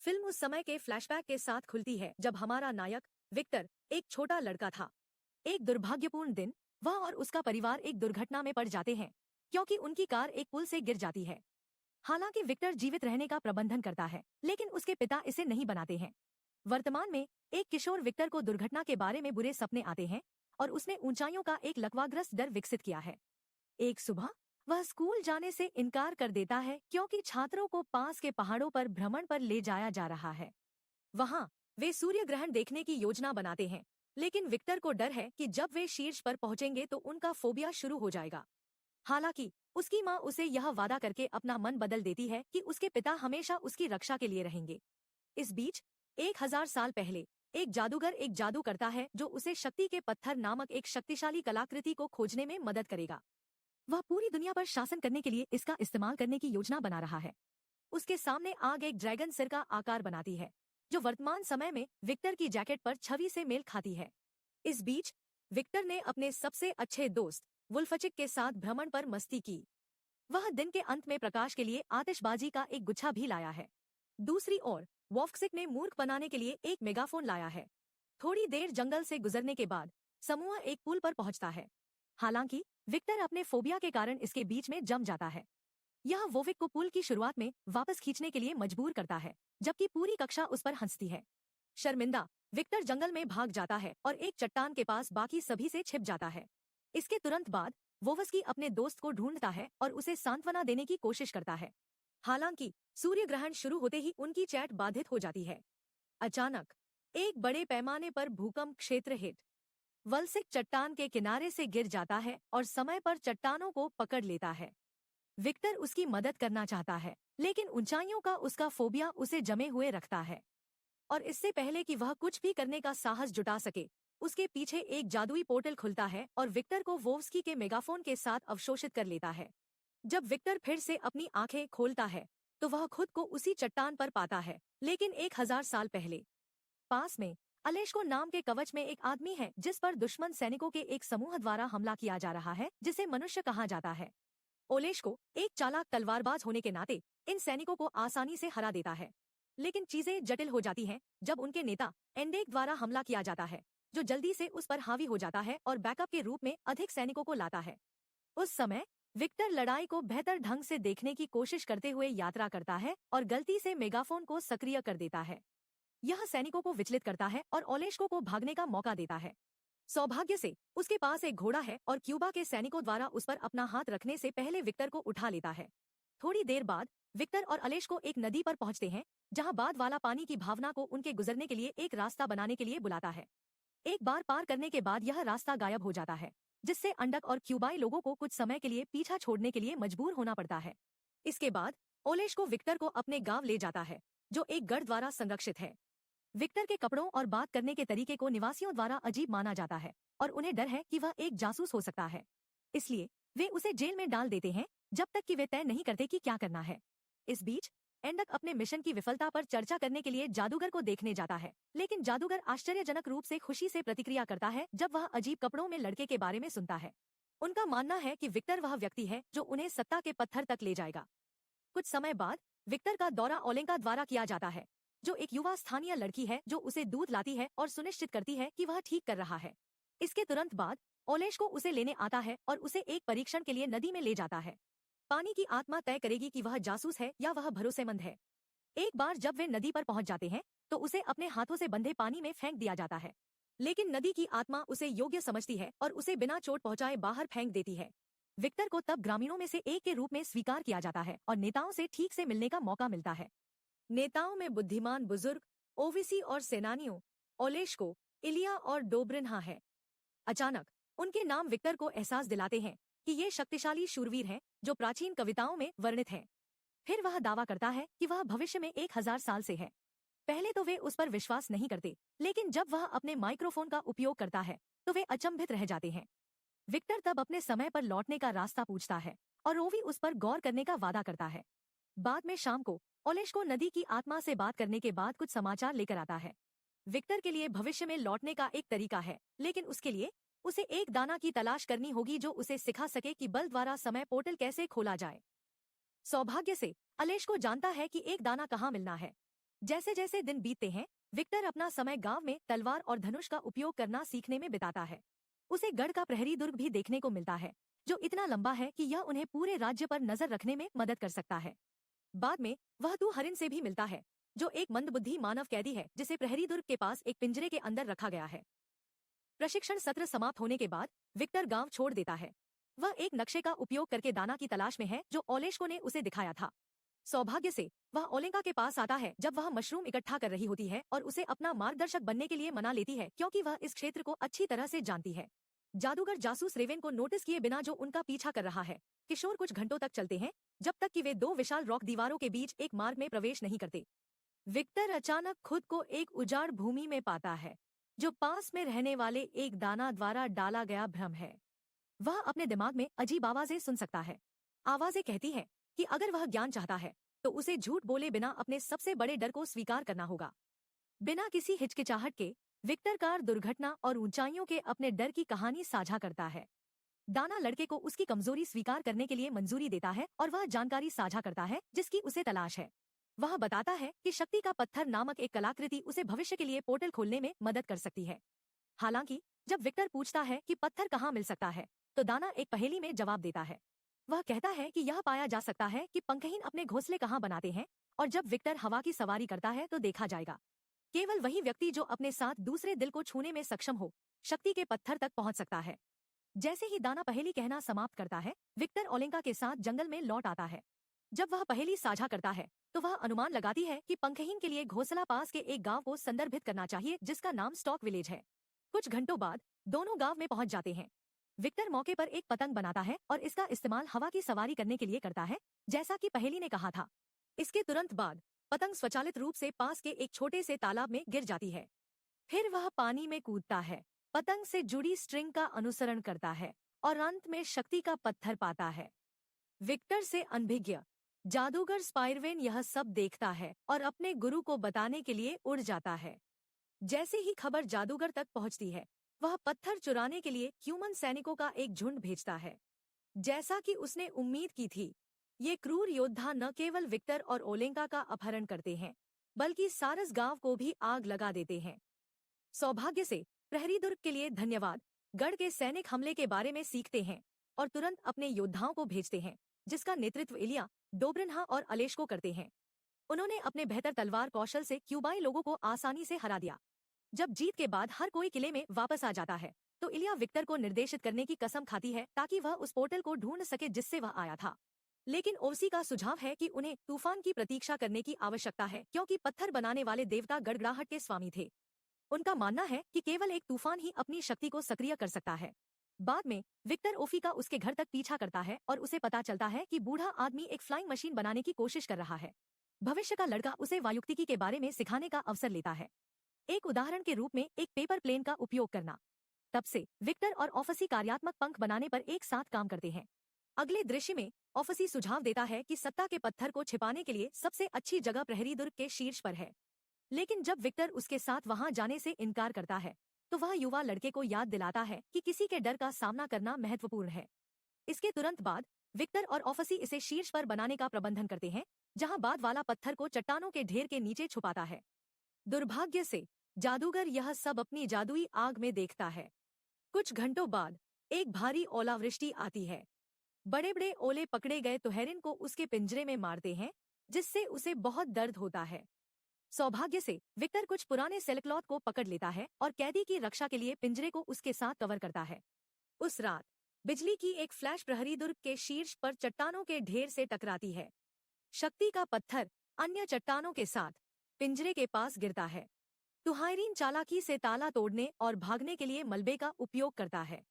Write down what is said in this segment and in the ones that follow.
Film उस समय के फ्लैशबैक के साथ खुलती है जब हमारा नायक विक्टर एक छोटा लड़का था। एक दुर्भाग्यपूर्ण दिन वह और उसका परिवार एक दुर्घटना में पड़ जाते हैं क्योंकि उनकी कार एक पुल से गिर जाती है। हालांकि विक्टर जीवित रहने का प्रबंधन करता है, लेकिन उसके पिता इसे नहीं बनाते हैं। वर्तमान में एक किशोर विक्टर को दुर्घटना के बारे में बुरे सपने आते हैं और उसने ऊंचाइयों का एक लकवाग्रस्त डर विकसित किया है। एक सुबह वह स्कूल जाने से इनकार कर देता है क्योंकि छात्रों को पास के पहाड़ों पर भ्रमण पर ले जाया जा रहा है। वहां वे सूर्य ग्रहण देखने की योजना बनाते हैं, लेकिन विक्टर को डर है कि जब वे शीर्ष पर पहुंचेंगे तो उनका फोबिया शुरू हो जाएगा। हालांकि उसकी मां उसे यह वादा करके अपना मन बदल देती है कि उसके पिता हमेशा उसकी रक्षा के लिए रहेंगे। इस बीच 1000 साल पहले एक जादूगर एक जादू करता है जो उसे शक्ति के पत्थर नामक एक शक्तिशाली कलाकृति को खोजने में मदद करेगा। वह पूरी दुनिया पर शासन करने के लिए इसका इस्तेमाल करने की योजना बना रहा है। उसके सामने आग एक ड्रैगन सिर का आकार बनाती है, जो वर्तमान समय में विक्टर की जैकेट पर छवि से मेल खाती है। इस बीच विक्टर ने अपने सबसे अच्छे दोस्त वुल्फचिक के साथ भ्रमण पर मस्ती की। वह दिन के अंत में प्रकाश के लिए आतिशबाजी का एक गुच्छा भी लाया है। दूसरी ओर वॉफ्सिक ने मूर्ख बनाने के लिए एक मेगाफोन लाया है। थोड़ी देर जंगल से गुजरने के बाद समूह एक पुल पर पहुंचता है। हालांकि विक्टर अपने फोबिया के कारण इसके बीच में जम जाता है। यह वोविक को पुल की शुरुआत में वापस खींचने के लिए मजबूर करता है, जबकि पूरी कक्षा उस पर हंसती है। शर्मिंदा विक्टर जंगल में भाग जाता है और एक चट्टान के पास बाकी सभी से छिप जाता है। इसके तुरंत बाद वोवस्की अपने दोस्त को ढूंढता है और उसे सांत्वना देने की कोशिश करता है। हालांकि सूर्य ग्रहण शुरू होते ही उनकी चैट बाधित हो जाती है। अचानक एक बड़े पैमाने पर भूकंप क्षेत्र हिट वल्सिक चट्टान के किनारे से गिर जाता है और समय पर चट्टानों को पकड़ लेता है। विक्टर उसकी मदद करना चाहता है, लेकिन ऊंचाइयों का उसका फोबिया उसे जमे हुए रखता है। और इससे पहले कि वह कुछ भी करने का साहस जुटा सके, उसके पीछे एक जादुई पोर्टल खुलता है और विक्टर को वोव्स्की के मेगाफोन के साथ अवशोषित कर लेता है। जब विक्टर फिर से अपनी आंखें खोलता है तो वह खुद को उसी चट्टान पर पाता है, लेकिन 1000 साल पहले। पास में अलेश्को नाम के कवच में एक आदमी है जिस पर दुश्मन सैनिकों के एक समूह द्वारा हमला किया जा रहा है, जिसे मनुष्य कहा जाता है। ओलेश्को एक चालाक तलवारबाज होने के नाते इन सैनिकों को आसानी से हरा देता है, लेकिन चीजें जटिल हो जाती हैं जब उनके नेता एंडेक द्वारा हमला किया जाता है, जो जल्दी से उस पर हावी हो जाता है और बैकअप के रूप में अधिक सैनिकों को लाता है। उस समय विक्टर लड़ाई को बेहतर ढंग से देखने की कोशिश करते हुए यात्रा करता है और गलती से मेगाफोन को सक्रिय कर देता है। यह सैनिकों को विचलित करता है और ओलेश्को को भागने का मौका देता है। सौभाग्य से उसके पास एक घोड़ा है और क्यूबा के सैनिकों द्वारा उस पर अपना हाथ रखने से पहले विक्टर को उठा लेता है। थोड़ी देर बाद विक्टर और अलेश्को एक नदी पर पहुंचते हैं, जहां बाद वाला पानी की भावना को उनके गुजरने के लिए एक रास्ता बनाने के लिए बुलाता है। एक बार पार करने के बाद यह रास्ता गायब हो जाता है, जिससे अंडक और क्यूबाई लोगों को कुछ समय के लिए पीछा छोड़ने के लिए मजबूर होना पड़ता है। इसके बाद ओलेश्को विक्टर को अपने गांव ले जाता है, जो एक गढ़ द्वारा संरक्षित है। विक्टर के कपड़ों और बात करने के तरीके को निवासियों द्वारा अजीब माना जाता है और उन्हें डर है कि वह एक जासूस हो सकता है। इसलिए वे उसे जेल में डाल देते हैं जब तक कि वे तय नहीं करते कि क्या करना है। इस बीच एंडक अपने मिशन की विफलता पर चर्चा करने के लिए जादूगर को देखने जाता है, लेकिन जादूगर आश्चर्यजनक रूप से खुशी से प्रतिक्रिया करता है जब वह अजीब कपड़ों में लड़के के बारे में सुनता है। उनका मानना है कि विक्टर वह व्यक्ति है जो उन्हें सत्ता के पत्थर तक ले जाएगा। कुछ समय बाद विक्टर का दौरा ओलेंका द्वारा किया जाता है, जो एक युवा स्थानीय लड़की है जो उसे दूध लाती है और सुनिश्चित करती है कि वह ठीक कर रहा है। इसके तुरंत बाद ओलेश्को उसे लेने आता है और उसे एक परीक्षण के लिए नदी में ले जाता है। पानी की आत्मा तय करेगी कि वह जासूस है या वह भरोसेमंद है। एक बार जब वे नदी पर पहुंच जाते हैं तो उसे अपने हाथों से बंधे पानी में फेंक दिया जाता है, लेकिन नदी की आत्मा उसे योग्य समझती है और उसे बिना चोट पहुंचाए बाहर फेंक देती है। विक्टर को तब ग्रामीणों में से एक के रूप में स्वीकार किया जाता है और नेताओं से ठीक से मिलने का मौका मिलता है। नेताओं में बुद्धिमान बुजुर्ग ओविसी और सेनानियों ओलेश्को, इलिया और डोब्रिन्हा है। अचानक उनके नाम विक्टर को एहसास दिलाते हैं कि ये शक्तिशाली शूरवीर हैं जो प्राचीन कविताओं में वर्णित हैं। फिर वह दावा करता है कि वह भविष्य में 1000 साल से है। पहले तो वे उस पर विश्वास नहीं करते, लेकिन जब वह अपने माइक्रोफोन का उपयोग करता है तो वे अचंभित रह जाते हैं। विक्टर तब अपने समय पर लौटने का रास्ता पूछता है और ओवी उस पर गौर करने का वादा करता है। बाद में शाम को ओलेश्को नदी की आत्मा से बात करने के बाद कुछ समाचार लेकर आता है। विक्टर के लिए भविष्य में लौटने का एक तरीका है, लेकिन उसके लिए उसे एक दाना की तलाश करनी होगी जो उसे सिखा सके कि बल द्वारा समय पोर्टल कैसे खोला जाए। सौभाग्य से अलेश्को जानता है कि एक दाना कहाँ मिलना है। जैसे जैसे दिन बीतते हैं, विक्टर अपना समय गांव में तलवार और धनुष का उपयोग करना सीखने में बिताता है। उसे गढ़ का प्रहरी दुर्ग भी देखने को मिलता है, जो इतना लंबा है कि यह उन्हें पूरे राज्य पर नजर रखने में मदद कर सकता है। बाद में वह तू हरिन से भी मिलता है, जो एक मंदबुद्धि मानव कैदी है जिसे प्रहरी दुर्ग के पास एक पिंजरे के अंदर रखा गया है। प्रशिक्षण सत्र समाप्त होने के बाद विक्टर गांव छोड़ देता है। वह एक नक्शे का उपयोग करके दाना की तलाश में है जो ओलेश्को ने उसे दिखाया था। सौभाग्य से वह ओलेंका के पास आता है जब वह मशरूम इकट्ठा कर रही होती है और उसे अपना मार्गदर्शक बनने के लिए मना लेती है, क्योंकि वह इस क्षेत्र को अच्छी तरह से जानती है। जादूगर जासूस रेवेन को नोटिस किए बिना जो उनका पीछा कर रहा है। किशोर कुछ घंटों तक चलते हैं, जब तक कि वे दो विशाल रॉक दीवारों के बीच एक मार्ग में प्रवेश नहीं करते। विक्टर अचानक खुद को एक उजाड़ भूमि में पाता है, जो पास में रहने वाले एक दाना द्वारा डाला गया भ्रम है। वह अपने दिमाग में अजीब आवाजें सुन सकता है। आवाजें कहती हैं कि अगर वह ज्ञान चाहता है तो उसे झूठ बोले बिना अपने सबसे बड़े डर को स्वीकार करना होगा। बिना किसी हिचकिचाहट के विक्टर कार दुर्घटना और ऊंचाइयों के अपने डर की कहानी साझा करता है। दाना लड़के को उसकी कमजोरी स्वीकार करने के लिए मंजूरी देता है और वह जानकारी साझा करता है जिसकी उसे तलाश है। वह बताता है कि शक्ति का पत्थर नामक एक कलाकृति उसे भविष्य के लिए पोर्टल खोलने में मदद कर सकती है। हालांकि जब विक्टर पूछता है कि पत्थर कहाँ मिल सकता है, तो दाना एक पहेली में जवाब देता है। वह कहता है कि यह पाया जा सकता है कि पंखहीन अपने घोंसले कहाँ बनाते हैं, और जब विक्टर हवा की सवारी करता है तो देखा जाएगा। केवल वही व्यक्ति जो अपने साथ दूसरे दिल को छूने में सक्षम हो, शक्ति के पत्थर तक पहुंच सकता है। जैसे ही दाना पहेली कहना समाप्त करता है, विक्टर ओलेंका के साथ जंगल में लौट आता है। जब वह पहेली साझा करता है तो वह अनुमान लगाती है कि पंखहीन के लिए घोंसला पास के एक गांव को संदर्भित करना चाहिए जिसका नाम स्टॉक विलेज है। कुछ घंटों बाद दोनों गांव में पहुंच जाते हैं। विक्टर मौके पर एक पतंग बनाता है और इसका इस्तेमाल हवा की सवारी करने के लिए करता है, जैसा कि पहेली ने कहा था। इसके तुरंत बाद पतंग स्वचालित रूप से पास के एक छोटे से तालाब में गिर जाती है। फिर वह पानी में कूदता है, पतंग से जुड़ी स्ट्रिंग का अनुसरण करता है और अंत में शक्ति का पत्थर पाता है। विक्टर से अनभिज्ञ जादूगर स्पाइरवेन यह सब देखता है और अपने गुरु को बताने के लिए उड़ जाता है। जैसे ही खबर जादूगर तक पहुंचती है, वह पत्थर चुराने के लिए ह्यूमन सैनिकों का एक झुंड भेजता है। जैसा कि उसने उम्मीद की थी, ये क्रूर योद्धा न केवल विक्टर और ओलेंका का अपहरण करते हैं, बल्कि सारस गांव को भी आग लगा देते हैं। सौभाग्य से प्रहरी दुर्ग के लिए धन्यवाद, गढ़ के सैनिक हमले के बारे में सीखते हैं और तुरंत अपने योद्धाओं को भेजते हैं, जिसका नेतृत्व इलिया, डोब्रिन्हा और अलेश्को करते हैं। उन्होंने अपने बेहतर तलवार कौशल से क्यूबाई लोगों को आसानी से हरा दिया। जब जीत के बाद हर कोई किले में वापस आ जाता है, तो इलिया विक्टर को निर्देशित करने की कसम खाती है ताकि वह उस पोर्टल को ढूंढ सके जिससे वह आया था। लेकिन ओवसी का सुझाव है कि उन्हें तूफान की प्रतीक्षा करने की आवश्यकता है, क्योंकि पत्थर बनाने वाले देवता गड़गड़ाहट के स्वामी थे। उनका मानना है कि केवल एक तूफान ही अपनी शक्ति को सक्रिय कर सकता है। बाद में विक्टर ओफी का उसके घर तक पीछा करता है और उसे पता चलता है कि बूढ़ा आदमी एक फ्लाइंग मशीन बनाने की कोशिश कर रहा है। भविष्य का लड़का उसे वायुक्तिकी के बारे में सिखाने का अवसर लेता है, एक उदाहरण के रूप में एक पेपर प्लेन का उपयोग करना। तब से विक्टर और ओफसी कार्यात्मक पंख बनाने पर एक साथ काम करते हैं। अगले दृश्य में ओफसी सुझाव देता है कि सत्ता के पत्थर को छिपाने के लिए सबसे अच्छी जगह प्रहरी दुर्ग के शीर्ष पर है। लेकिन जब विक्टर उसके साथ वहां जाने से इनकार करता है, तो वह युवा लड़के को याद दिलाता है कि किसी के डर का सामना करना महत्वपूर्ण है। इसके तुरंत बाद विक्टर और ओफसी इसे शीर्ष पर बनाने का प्रबंधन करते हैं, जहां बाद वाला पत्थर को चट्टानों के ढेर के नीचे छुपाता है। दुर्भाग्य से जादूगर यह सब अपनी जादुई आग में देखता है। कुछ घंटों बाद एक भारी ओलावृष्टि आती है। बड़े बड़े ओले पकड़े गए तुहैरिन को उसके पिंजरे में मारते हैं, जिससे उसे बहुत दर्द होता है। सौभाग्य से विक्टर कुछ पुराने सेलक्लॉथ को पकड़ लेता है और कैदी की रक्षा के लिए पिंजरे को उसके साथ कवर करता है। उस रात बिजली की एक फ्लैश प्रहरी दुर्ग के शीर्ष पर चट्टानों के ढेर से टकराती है। शक्ति का पत्थर अन्य चट्टानों के साथ पिंजरे के पास गिरता है। तुहाइरीन चालाकी से ताला तोड़ने और भागने के लिए मलबे का उपयोग करता है।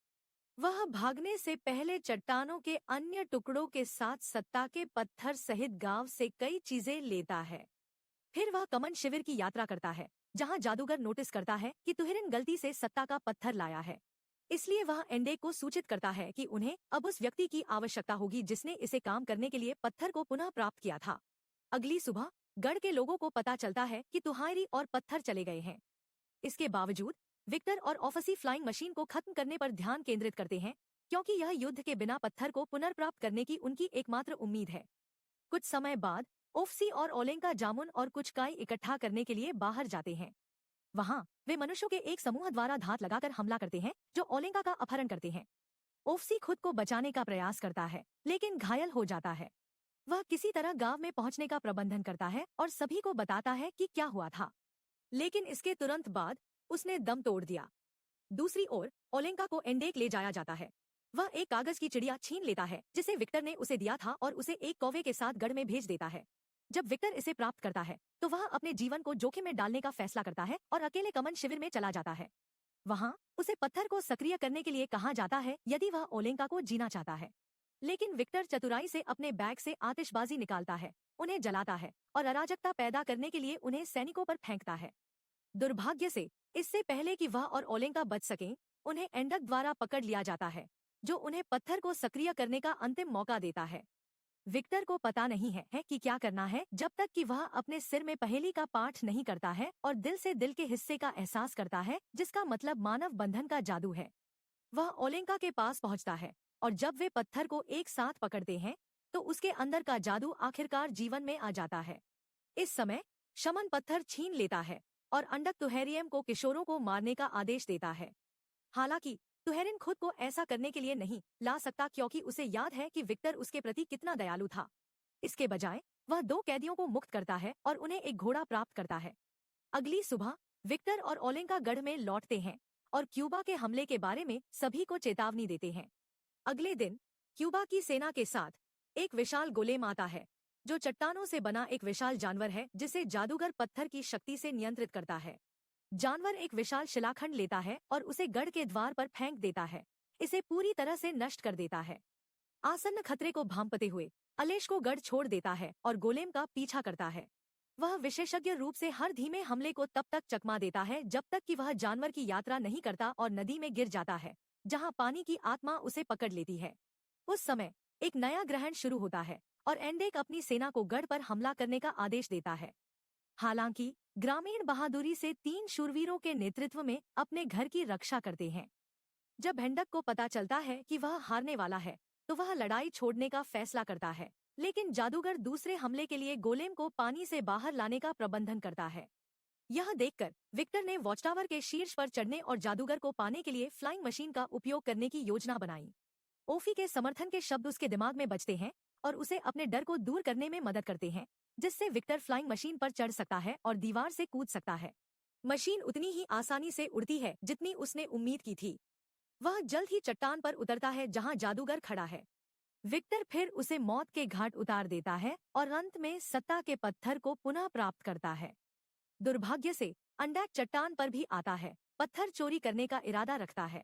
वह भागने से पहले चट्टानों के अन्य टुकड़ों के साथ सत्ता के पत्थर सहित गांव से कई चीजें लेता है। फिर वह कमन शिविर की यात्रा करता है, जहां जादूगर नोटिस करता है कि तुहिरिन गलती से सत्ता का पत्थर लाया है। इसलिए वह एंडे को सूचित करता है कि उन्हें अब उस व्यक्ति की आवश्यकता होगी जिसने इसे काम करने के लिए पत्थर को पुनः प्राप्त किया था। अगली सुबह गढ़ के लोगों को पता चलता है कि तुहाइरी और पत्थर चले गए हैं। इसके बावजूद विक्टर और ओफसी फ्लाइंग मशीन को खत्म करने पर ध्यान केंद्रित करते हैं, क्योंकि यह युद्ध के बिना पत्थर को पुनर्प्राप्त करने की उनकी एकमात्र उम्मीद है। कुछ समय बाद ओफसी और ओलेंका जामुन और कुछ काई इकट्ठा करने के लिए बाहर जाते हैं। वहाँ वे मनुष्यों के एक समूह द्वारा घात लगाकर हमला करते हैं जो ओलेंका का अपहरण करते हैं। ओफसी खुद को बचाने का प्रयास करता है लेकिन घायल हो जाता है। वह किसी तरह गांव में पहुंचने का प्रबंधन करता है और सभी को बताता है कि क्या हुआ था, लेकिन इसके तुरंत बाद उसने दम तोड़ दिया। दूसरी ओर ओलेंका को एंडेक ले जाया जाता है। वह एक कागज की चिड़िया छीन लेता है जिसे विक्टर ने उसे दिया था और उसे एक कौवे के साथ गढ़ में भेज देता है। जब विक्टर इसे प्राप्त करता है तो वह अपने जीवन को जोखिम में डालने का फैसला करता है और अकेले कमन शिविर में चला जाता है। वहाँ उसे पत्थर को सक्रिय करने के लिए कहा जाता है यदि वह ओलेंका को जीना चाहता है। लेकिन विक्टर चतुराई से अपने बैग से आतिशबाजी निकालता है, उन्हें जलाता है और अराजकता पैदा करने के लिए उन्हें सैनिकों पर फेंकता है। दुर्भाग्य से इससे पहले कि वह और ओलेंका बच सकें, उन्हें एंडक द्वारा पकड़ लिया जाता है जो उन्हें पत्थर को सक्रिय करने का अंतिम मौका देता है। विक्टर को पता नहीं है कि क्या करना है जब तक कि वह अपने सिर में पहेली का पाठ नहीं करता है और दिल से दिल के हिस्से का एहसास करता है जिसका मतलब मानव बंधन का जादू है। वह ओलेंका के पास पहुंचता है और जब वे पत्थर को एक साथ पकड़ते हैं तो उसके अंदर का जादू आखिरकार जीवन में आ जाता है। इस समय शमन पत्थर छीन लेता है और अंडक तुहेरियम को किशोरों को मारने का आदेश देता है। हालांकि तुहेरिन खुद को ऐसा करने के लिए नहीं ला सकता क्योंकि उसे याद है कि विक्टर उसके प्रति कितना दयालु था। इसके बजाय वह 2 कैदियों को मुक्त करता है और उन्हें एक घोड़ा प्राप्त करता है। अगली सुबह विक्टर और ओलेंका गढ़ में लौटते हैं और क्यूबा के हमले के बारे में सभी को चेतावनी देते हैं। अगले दिन क्यूबा की सेना के साथ एक विशाल गोलेम आता है जो चट्टानों से बना एक विशाल जानवर है जिसे जादूगर पत्थर की शक्ति से नियंत्रित करता है। जानवर एक विशाल शिलाखंड लेता है और उसे गढ़ के द्वार पर फेंक देता है, इसे पूरी तरह से नष्ट कर देता है। आसन्न खतरे को भांपते हुए अलेश को गढ़ छोड़ देता है और गोलेम का पीछा करता है। वह विशेषज्ञ रूप से हर धीमे हमले को तब तक चकमा देता है जब तक कि वह जानवर की यात्रा नहीं करता और नदी में गिर जाता है जहां पानी की आत्मा उसे पकड़ लेती है। उस समय एक नया ग्रहण शुरू होता है और एंडेक अपनी सेना को गढ़ पर हमला करने का आदेश देता है। हालांकि ग्रामीण बहादुरी से 3 शूरवीरों के नेतृत्व में अपने घर की रक्षा करते हैं। जब हेंडक को पता चलता है कि वह हारने वाला है तो वह लड़ाई छोड़ने का फैसला करता है, लेकिन जादूगर दूसरे हमले के लिए गोलेम को पानी से बाहर लाने का प्रबंधन करता है। यह देखकर विक्टर ने वॉच टावर के शीर्ष पर चढ़ने और जादूगर को पाने के लिए फ्लाइंग मशीन का उपयोग करने की योजना बनाई। ओफी के समर्थन के शब्द उसके दिमाग में बजते हैं और उसे अपने डर को दूर करने में मदद करते हैं, जिससे विक्टर फ्लाइंग मशीन पर चढ़ सकता है और दीवार से कूद सकता है। मशीन उतनी ही आसानी से उड़ती है जितनी उसने उम्मीद की थी। वह जल्द ही चट्टान पर उतरता है जहां जादूगर खड़ा है। विक्टर फिर उसे मौत के घाट उतार देता है और अंत में सत्ता के पत्थर को पुनः प्राप्त करता है। दुर्भाग्य से अंडैक चट्टान पर भी आता है, पत्थर चोरी करने का इरादा रखता है।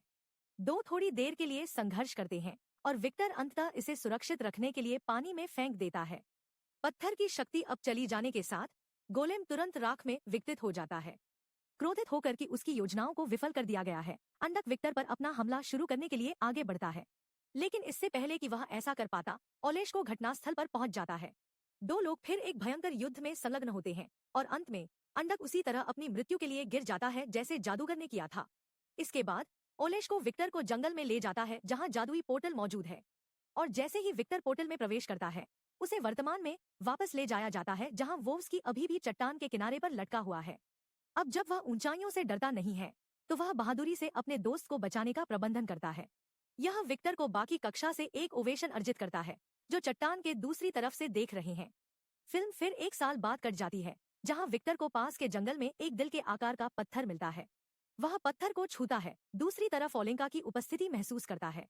2 थोड़ी देर के लिए संघर्ष करते हैं और विक्टर अंततः इसे सुरक्षित रखने के लिए पानी में फेंक देता है। पत्थर की शक्ति अब चली जाने के साथ गोलेम तुरंत राख में विकसित हो जाता है। क्रोधित होकर कि उसकी योजनाओं को विफल कर दिया गया है, अंडक विक्टर पर अपना हमला शुरू करने के लिए आगे बढ़ता है। लेकिन इससे पहले कि वह ऐसा कर पाता, ओलेश को घटनास्थल पर पहुंच जाता है। 2 लोग फिर एक भयंकर युद्ध में संलग्न होते हैं और अंत में अंडक उसी तरह अपनी मृत्यु के लिए गिर जाता है जैसे जादूगर ने किया था। इसके बाद ओलेश को विक्टर को जंगल में ले जाता है जहां जादुई पोर्टल मौजूद है, और जैसे ही विक्टर पोर्टल में प्रवेश करता है उसे वर्तमान में वापस ले जाया जाता है जहां वोव्स की अभी भी चट्टान के किनारे पर लटका हुआ है। अब जब वह ऊंचाइयों से डरता नहीं है तो वह बहादुरी से अपने दोस्त को बचाने का प्रबंधन करता है। यह विक्टर को बाकी कक्षा से एक ओवेशन अर्जित करता है जो चट्टान के दूसरी तरफ से देख रहे हैं। फिल्म फिर 1 साल बाद कट जाती है जहां विक्टर को पास के जंगल में एक दिल के आकार का पत्थर मिलता है। वह पत्थर को छूता है, दूसरी तरफ ओलेंका की उपस्थिति महसूस करता है